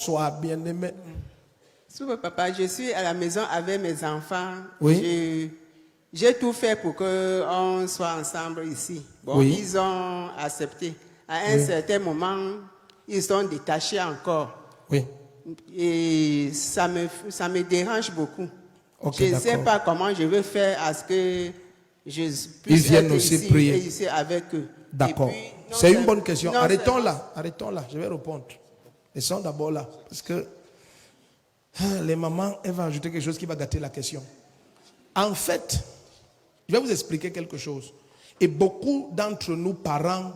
Bonsoir, bien-aimé. Super papa, je suis à la maison avec mes enfants. Oui. J'ai tout fait pour qu'on soit ensemble ici. Bon, Oui. ils ont accepté. À un certain moment, ils sont détachés encore. Oui. Et ça me dérange beaucoup. Okay, je ne sais pas comment je vais faire à ce que je Ils puisse viennent être aussi ici, prier. ici avec eux. D'accord. C'est une bonne question. Arrêtons là. Arrêtons là. Je vais répondre. Ils sont d'abord là. Parce que les mamans, elles vont ajouter quelque chose qui va gâter la question. En fait, je vais vous expliquer quelque chose. Et beaucoup d'entre nous, parents,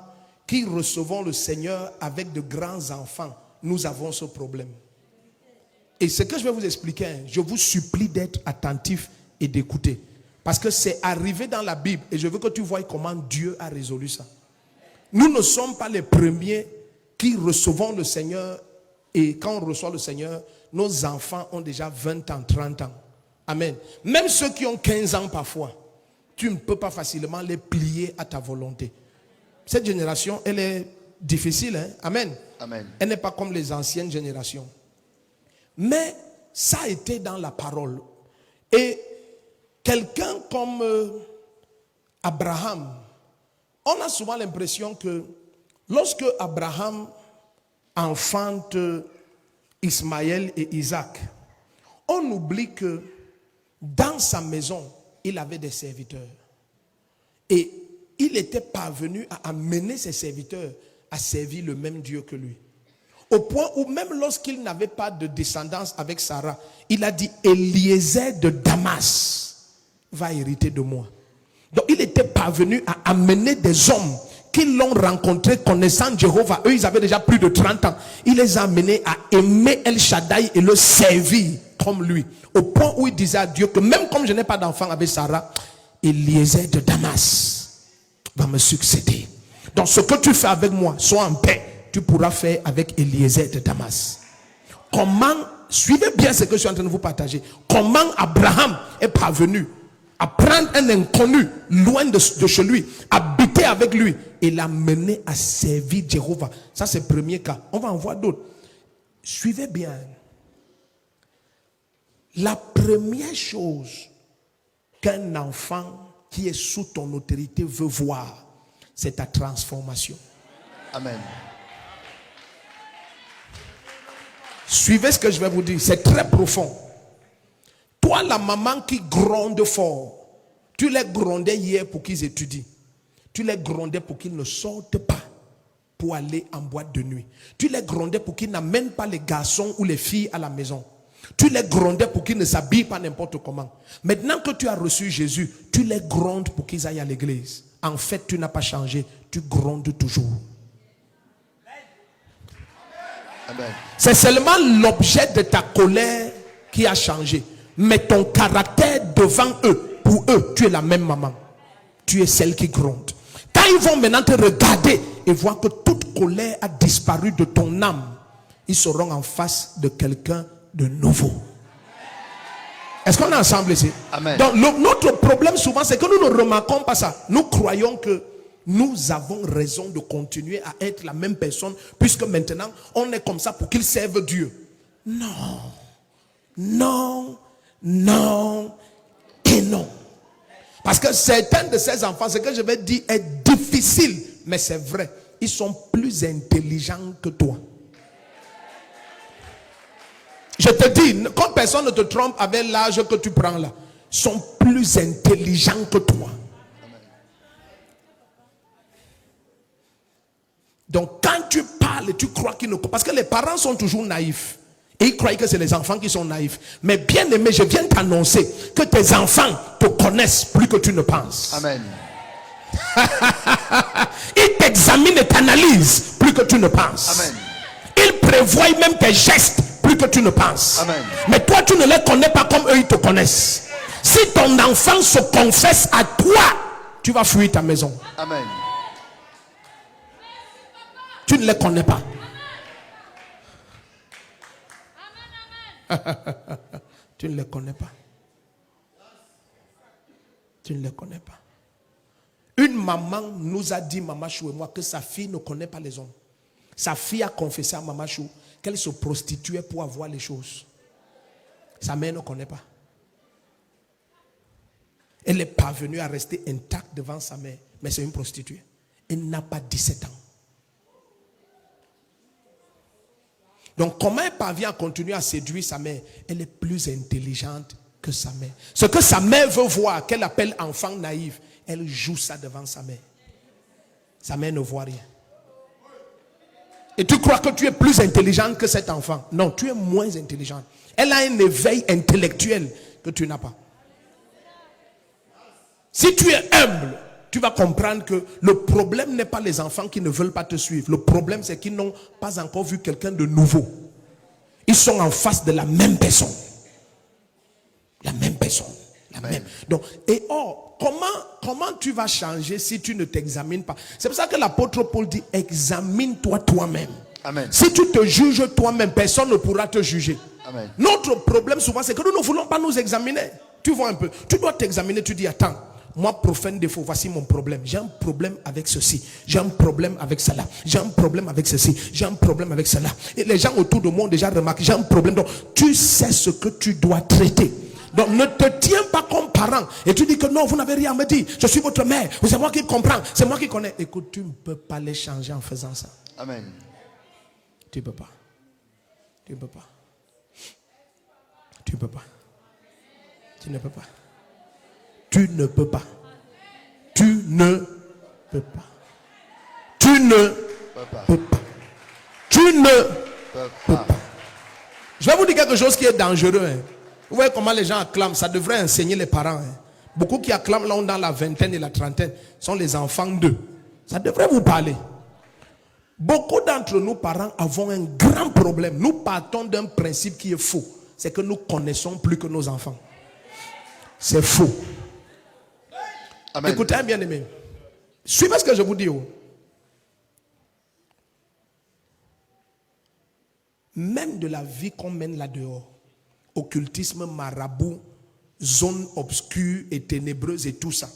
qui recevons le Seigneur avec de grands enfants, nous avons ce problème. Et ce que je vais vous expliquer, je vous supplie d'être attentif et d'écouter. Parce que c'est arrivé dans la Bible et je veux que tu vois comment Dieu a résolu ça. Nous ne sommes pas les premiers qui recevons le Seigneur et quand on reçoit le Seigneur, nos enfants ont déjà 20 ans, 30 ans. Amen. Même ceux qui ont 15 ans parfois, tu ne peux pas facilement les plier à ta volonté. Cette génération, elle est difficile. Hein? Amen. Amen. Elle n'est pas comme les anciennes générations. Mais ça a été dans la parole. Et quelqu'un comme Abraham, on a souvent l'impression que lorsque Abraham enfante Ismaël et Isaac, on oublie que dans sa maison, il avait des serviteurs. Et il était parvenu à amener ses serviteurs à servir le même Dieu que lui. Au point où même lorsqu'il n'avait pas de descendance avec Sarah, il a dit Eliezer de Damas va hériter de moi. Donc il était parvenu à amener des hommes qui l'ont rencontré connaissant Jéhovah. Eux, ils avaient déjà plus de 30 ans. Il les a amenés à aimer El Shaddai et le servir comme lui. Au point où il disait à Dieu que même comme je n'ai pas d'enfant avec Sarah, Eliezer de Damas va me succéder. Donc ce que tu fais avec moi, sois en paix. Tu pourras faire avec Eliezer de Damas. Comment, suivez bien ce que je suis en train de vous partager. Comment Abraham est parvenu à prendre un inconnu loin de chez lui, habiter avec lui et l'amener à servir Jéhovah. Ça c'est le premier cas. On va en voir d'autres. Suivez bien. La première chose qu'un enfant qui est sous ton autorité veut voir, c'est ta transformation. Amen. Suivez ce que je vais vous dire, c'est très profond. Toi, la maman qui gronde fort, tu les grondais hier pour qu'ils étudient. Tu les grondais pour qu'ils ne sortent pas pour aller en boîte de nuit. Tu les grondais pour qu'ils n'amènent pas les garçons ou les filles à la maison. Tu les grondais pour qu'ils ne s'habillent pas n'importe comment. Maintenant que tu as reçu Jésus, tu les grondes pour qu'ils aillent à l'église. En fait, tu n'as pas changé, tu grondes toujours. Amen. C'est seulement l'objet de ta colère qui a changé. Mais ton caractère devant eux, pour eux, tu es la même maman. Tu es celle qui gronde. Quand ils vont maintenant te regarder et voir que toute colère a disparu de ton âme, ils seront en face de quelqu'un de nouveau. Est-ce qu'on est ensemble ici? Amen. Donc notre problème souvent, c'est que nous ne remarquons pas ça. Nous croyons que nous avons raison de continuer à être la même personne puisque maintenant on est comme ça pour qu'ils servent Dieu. Non, non, non et non. Parce que certains de ces enfants, ce que je vais dire est difficile, mais c'est vrai. Ils sont plus intelligents que toi. Je te dis, quand personne ne te trompe avec l'âge que tu prends là, ils sont plus intelligents que toi. Donc quand tu parles, tu crois qu'ils ne... Parce que les parents sont toujours naïfs. Et ils croient que c'est les enfants qui sont naïfs. Mais bien aimé, je viens t'annoncer que tes enfants te connaissent plus que tu ne penses. Amen. Ils t'examinent et t'analysent plus que tu ne penses. Amen. Ils prévoient même tes gestes plus que tu ne penses. Amen. Mais toi, tu ne les connais pas comme eux, ils te connaissent. Si ton enfant se confesse à toi, tu vas fuir ta maison. Amen. Tu ne les connais pas. Tu ne les connais pas. Tu ne les connais pas. Une maman nous a dit, Maman Chou et moi, que sa fille ne connaît pas les hommes. Sa fille a confessé à Maman Chou qu'elle se prostituait pour avoir les choses. Sa mère ne connaît pas. Elle est parvenue à rester intacte devant sa mère, mais c'est une prostituée. Elle n'a pas 17 ans. Donc comment elle parvient à continuer à séduire sa mère? Elle est plus intelligente que sa mère. Ce que sa mère veut voir, qu'elle appelle enfant naïf, elle joue ça devant sa mère. Sa mère ne voit rien. Et tu crois que tu es plus intelligente que cet enfant? Non, tu es moins intelligente. Elle a un éveil intellectuel que tu n'as pas. Si tu es humble, tu vas comprendre que le problème n'est pas les enfants qui ne veulent pas te suivre. Le problème, c'est qu'ils n'ont pas encore vu quelqu'un de nouveau. Ils sont en face de la même personne. La même personne. La même. Donc, et or, comment tu vas changer si tu ne t'examines pas? C'est pour ça que l'apôtre Paul dit, examine-toi toi-même. Amen. Si tu te juges toi-même, personne ne pourra te juger. Amen. Notre problème souvent, c'est que nous ne voulons pas nous examiner. Tu vois un peu. Tu dois t'examiner, tu dis, attends. Moi, profane défaut, voici mon problème. J'ai un problème avec ceci. J'ai un problème avec cela. J'ai un problème avec ceci. J'ai un problème avec cela. Et les gens autour de moi ont déjà remarqué, j'ai un problème. Donc, tu sais ce que tu dois traiter. Donc, ne te tiens pas comme parent. Et tu dis que non, vous n'avez rien à me dire. Je suis votre mère. C'est moi qui comprends. C'est moi qui connais. Écoute, tu ne peux pas les changer en faisant ça. Amen. Tu ne peux pas. Tu ne peux pas. Tu ne peux pas. Tu ne peux pas. Tu ne peux pas. Tu ne peux pas. Tu ne peux pas. Tu ne peux pas. Je vais vous dire quelque chose qui est dangereux. Hein. Vous voyez comment les gens acclament. Ça devrait enseigner les parents. Hein. Beaucoup qui acclament là dans la vingtaine et la trentaine sont les enfants d'eux. Ça devrait vous parler. Beaucoup d'entre nous, parents, avons un grand problème. Nous partons d'un principe qui est faux. C'est que nous connaissons plus que nos enfants. C'est faux. Amen. Écoutez, bien aimé. Suivez ce que je vous dis. Même de la vie qu'on mène là-dehors, occultisme, marabout, zone obscure et ténébreuse et tout ça,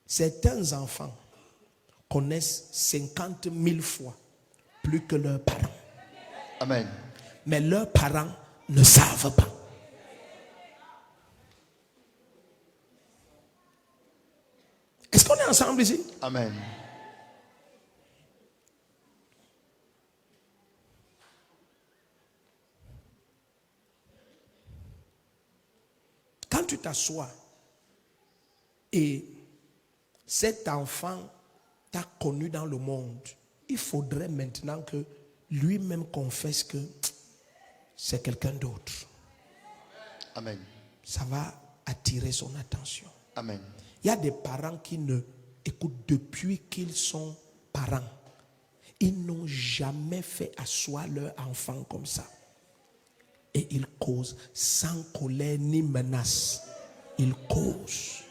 certains enfants connaissent 50 000 fois plus que leurs parents. Amen. Mais leurs parents ne savent pas. Est-ce qu'on est ensemble ici? Amen. Quand tu t'assois et cet enfant t'a connu dans le monde, il faudrait maintenant que lui-même confesse que c'est quelqu'un d'autre. Amen. Ça va attirer son attention. Amen. Il y a des parents qui ne écoutent depuis qu'ils sont parents. Ils n'ont jamais fait asseoir leur enfant comme ça. Et ils causent sans colère ni menace. Ils causent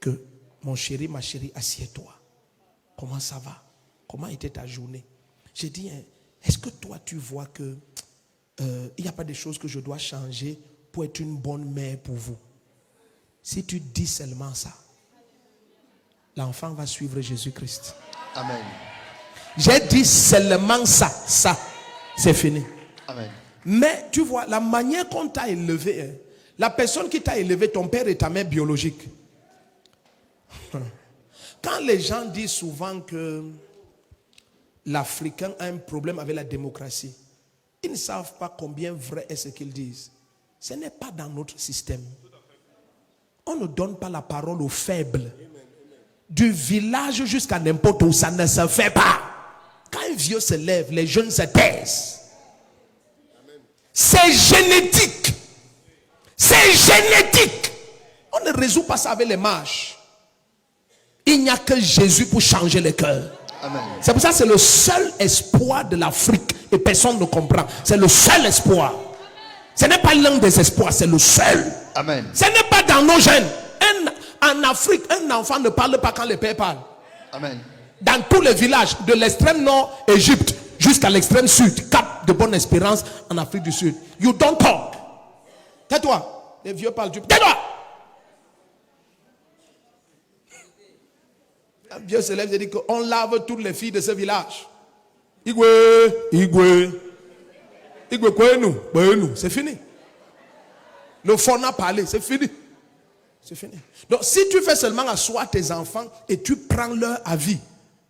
que mon chéri, ma chérie, assieds-toi. Comment ça va? Comment était ta journée? J'ai dit, est-ce que toi tu vois que il n'y a pas des choses que je dois changer pour être une bonne mère pour vous? Si tu dis seulement ça, l'enfant va suivre Jésus-Christ. Amen. J'ai dit seulement ça, c'est fini. Amen. Mais tu vois, la manière qu'on t'a élevé, la personne qui t'a élevé, ton père et ta mère biologique. Quand les gens disent souvent que l'Africain a un problème avec la démocratie, ils ne savent pas combien vrai est ce qu'ils disent. Ce n'est pas dans notre système. On ne donne pas la parole aux faibles. Du village jusqu'à n'importe où, ça ne se fait pas. Quand un vieux se lève, les jeunes se taisent. C'est génétique. C'est génétique. On ne résout pas ça avec les marches. Il n'y a que Jésus pour changer les cœurs. Amen. C'est pour ça que c'est le seul espoir de l'Afrique. Et personne ne comprend. C'est le seul espoir. Ce n'est pas l'un des espoirs, c'est le seul. Amen. Ce n'est pas dans nos gènes. En Afrique, un enfant ne parle pas quand le père parle. Amen. Dans tous les villages, de l'extrême nord, Égypte, jusqu'à l'extrême sud, Cap de Bonne Espérance, en Afrique du Sud. You don't talk. Tais-toi. Les vieux parlent du... Tais-toi. Un vieux se lève et dit qu'on lave toutes les filles de ce village. Igwe, Kwenu, c'est fini. Le fond a parlé, c'est fini. C'est fini. Donc, si tu fais seulement asseoir tes enfants et tu prends leur avis,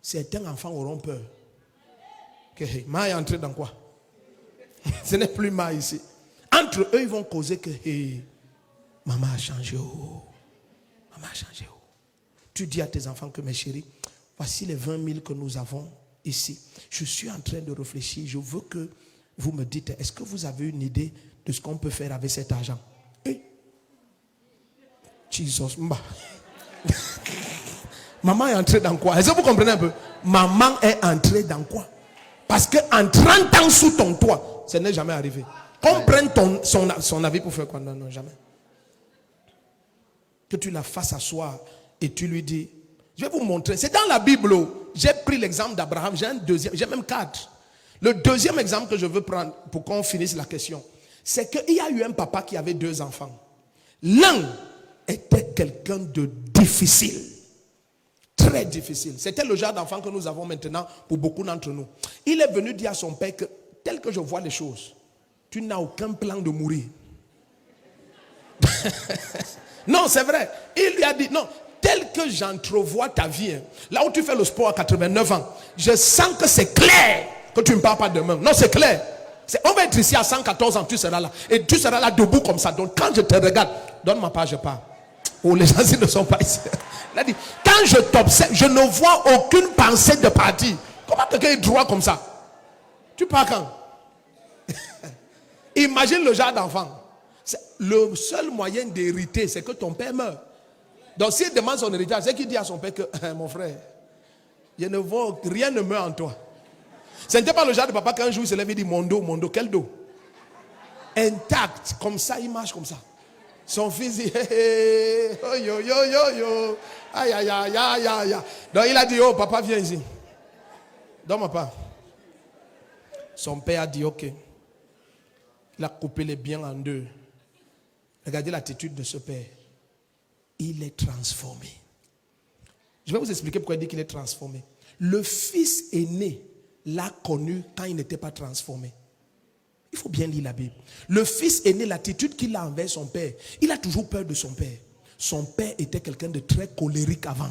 certains enfants auront peur. Que Ma est entré dans quoi? Ce n'est plus Ma ici. Entre eux, ils vont causer que maman a changé. Maman a changé. Tu dis à tes enfants que mes chéris, voici les 20 000 que nous avons ici. Je suis en train de réfléchir. Je veux que vous me dites, est-ce que vous avez une idée de ce qu'on peut faire avec cet argent? Jesus. Maman est entrée dans quoi? Est-ce que vous comprenez un peu? Maman est entrée dans quoi? Parce qu'en 30 ans sous ton toit, ça n'est jamais arrivé. Qu'on prenne son avis pour faire quoi? Non, jamais. Que tu la fasses asseoir et tu lui dis, je vais vous montrer. C'est dans la Bible. J'ai pris l'exemple d'Abraham. J'ai même 4. Le deuxième exemple que je veux prendre pour qu'on finisse la question, c'est qu'il y a eu un papa qui avait 2 enfants. L'un était quelqu'un de difficile. Très difficile. C'était le genre d'enfant que nous avons maintenant pour beaucoup d'entre nous. Il est venu dire à son père que, tel que je vois les choses, tu n'as aucun plan de mourir. Non, c'est vrai. Il lui a dit, non, tel que j'entrevois ta vie, là où tu fais le sport à 89 ans, je sens que c'est clair que tu ne pars pas demain. Non, c'est clair. On va être ici à 114 ans, tu seras là. Et tu seras là debout comme ça. Donc quand je te regarde, donne ma part, je pars. Oh, les gens ils ne sont pas ici. Il a dit, quand je t'observe, je ne vois aucune pensée de partir. Comment quelqu'un est droit comme ça? Tu pars quand? Imagine le genre d'enfant. Le seul moyen d'hériter, c'est que ton père meurt. Donc s'il demande son héritage, c'est qu'il dit à son père que, mon frère, rien ne meurt en toi. Ce n'était pas le genre de papa qu'un jour il se lève et dit, mon dos, quel dos? Intact, comme ça, il marche comme ça. Son fils dit, oh, yo, aïe, aïe, aïe, aïe, aïe. Donc il a dit, oh papa, viens ici. Donne-moi pas. Son père a dit, ok. Il a coupé les biens en 2. Regardez l'attitude de ce père. Il est transformé. Je vais vous expliquer pourquoi il dit qu'il est transformé. Le fils aîné l'a connu quand il n'était pas transformé. Il faut bien lire la Bible. Le fils aîné, l'attitude qu'il a envers son père, il a toujours peur de son père. Son père était quelqu'un de très colérique avant.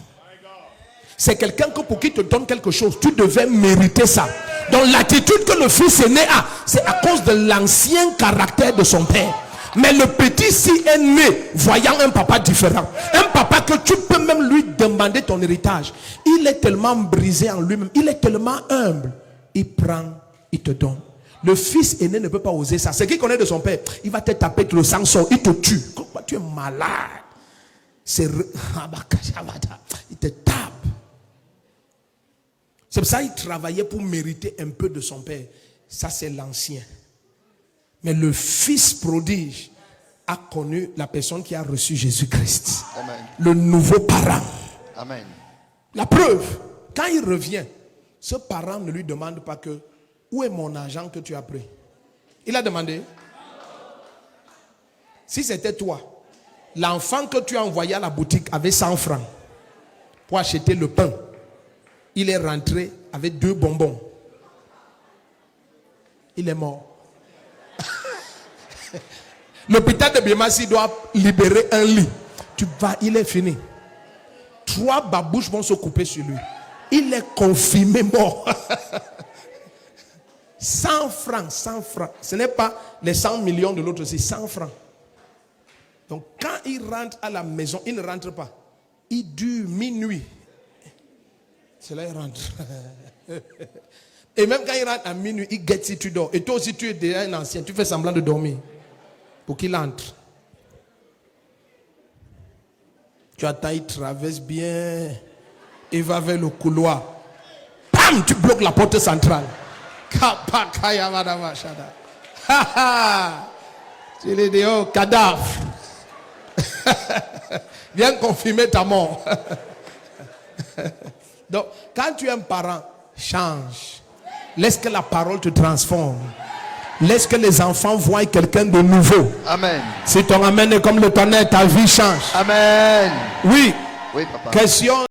C'est quelqu'un que pour qui te donne quelque chose, tu devais mériter ça. Donc l'attitude que le fils aîné a, c'est à cause de l'ancien caractère de son père. Mais le petit si est né voyant un papa différent. Un papa que tu peux même lui demander ton héritage. Il est tellement brisé en lui-même. Il est tellement humble. Il prend, il te donne. Le fils aîné ne peut pas oser ça. C'est qui connaît de son père. Il va te taper, le sang sort, il te tue. Tu es malade. Il te tape. C'est pour ça qu'il travaillait pour mériter un peu de son père. Ça c'est l'ancien. Mais le fils prodige a connu la personne qui a reçu Jésus-Christ. Amen. Le nouveau parent. Amen. La preuve, quand il revient, ce parent ne lui demande pas que où est mon argent que tu as pris? Il a demandé. Si c'était toi, l'enfant que tu as envoyé à la boutique avait 100 francs pour acheter le pain. Il est rentré avec 2 bonbons. Il est mort. L'hôpital de Biemassi doit libérer un lit. Tu vas, il est fini. 3 babouches vont se couper sur lui. Il est confirmé mort. 100 francs, 100 francs. Ce n'est pas les 100 millions de l'autre, c'est 100 francs. Donc quand il rentre à la maison, il ne rentre pas. Il dure minuit. C'est là qu'il rentre. Et même quand il rentre à minuit, il guette si tu dors. Et toi aussi tu es déjà un ancien, tu fais semblant de dormir. Pour qu'il entre. Tu attends, il traverse bien. Il va vers le couloir. Bam, tu bloques la porte centrale. Tu lui dis, oh, cadavre. Viens confirmer ta mort. Donc, quand tu es un parent, change. Laisse que la parole te transforme. Laisse que les enfants voient quelqu'un de nouveau. Amen. Si ton amen est comme le tonnerre, ta vie change. Amen. Oui. Oui, papa. Question.